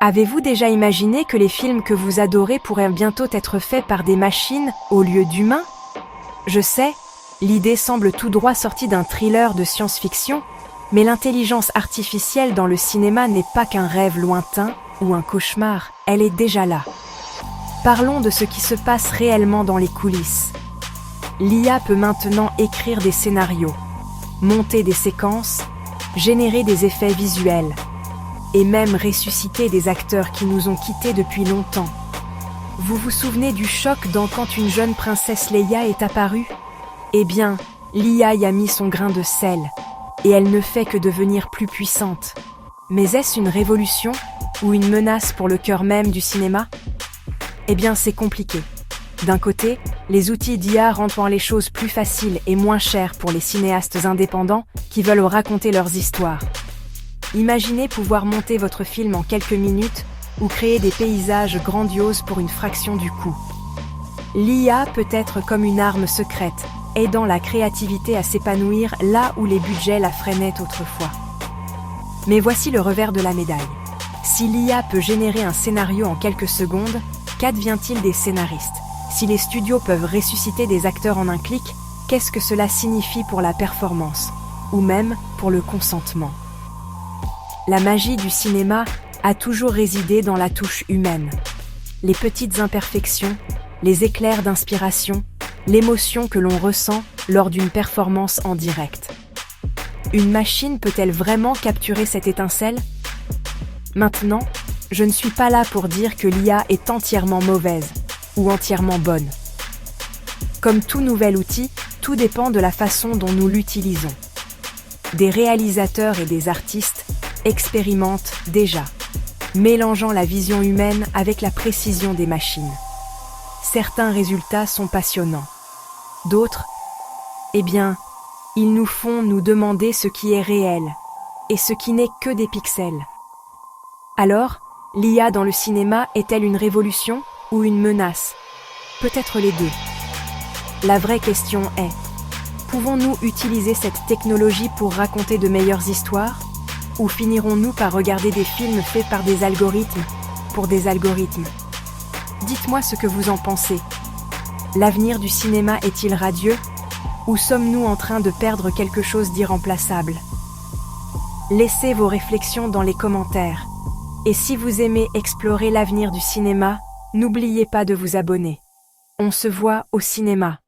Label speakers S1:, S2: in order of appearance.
S1: Avez-vous déjà imaginé que les films que vous adorez pourraient bientôt être faits par des machines au lieu d'humains? Je sais, l'idée semble tout droit sortie d'un thriller de science-fiction, mais l'intelligence artificielle dans le cinéma n'est pas qu'un rêve lointain ou un cauchemar, elle est déjà là. Parlons de ce qui se passe réellement dans les coulisses. L'IA peut maintenant écrire des scénarios, monter des séquences, générer des effets visuels, et même ressusciter des acteurs qui nous ont quittés depuis longtemps. Vous vous souvenez du choc quand une jeune princesse Leia est apparue? Eh bien, l'IA y a mis son grain de sel, et elle ne fait que devenir plus puissante. Mais est-ce une révolution ou une menace pour le cœur même du cinéma? Eh bien, c'est compliqué. D'un côté, les outils d'IA rendent les choses plus faciles et moins chères pour les cinéastes indépendants qui veulent raconter leurs histoires. Imaginez pouvoir monter votre film en quelques minutes ou créer des paysages grandioses pour une fraction du coût. L'IA peut être comme une arme secrète, aidant la créativité à s'épanouir là où les budgets la freinaient autrefois. Mais voici le revers de la médaille. Si l'IA peut générer un scénario en quelques secondes, qu'advient-il des scénaristes? Si les studios peuvent ressusciter des acteurs en un clic, qu'est-ce que cela signifie pour la performance, ou même pour le consentement? La magie du cinéma a toujours résidé dans la touche humaine. Les petites imperfections, les éclairs d'inspiration, l'émotion que l'on ressent lors d'une performance en direct. Une machine peut-elle vraiment capturer cette étincelle? Maintenant, je ne suis pas là pour dire que l'IA est entièrement mauvaise ou entièrement bonne. Comme tout nouvel outil, tout dépend de la façon dont nous l'utilisons. Des réalisateurs et des artistes expérimentent déjà, mélangeant la vision humaine avec la précision des machines. Certains résultats sont passionnants. D'autres, eh bien, ils nous font nous demander ce qui est réel et ce qui n'est que des pixels. Alors, l'IA dans le cinéma est-elle une révolution ou une menace? Peut-être les deux. La vraie question est, pouvons-nous utiliser cette technologie pour raconter de meilleures histoires? Ou finirons-nous par regarder des films faits par des algorithmes, pour des algorithmes? Dites-moi ce que vous en pensez. L'avenir du cinéma est-il radieux? Ou sommes-nous en train de perdre quelque chose d'irremplaçable? Laissez vos réflexions dans les commentaires. Et si vous aimez explorer l'avenir du cinéma, n'oubliez pas de vous abonner. On se voit au cinéma.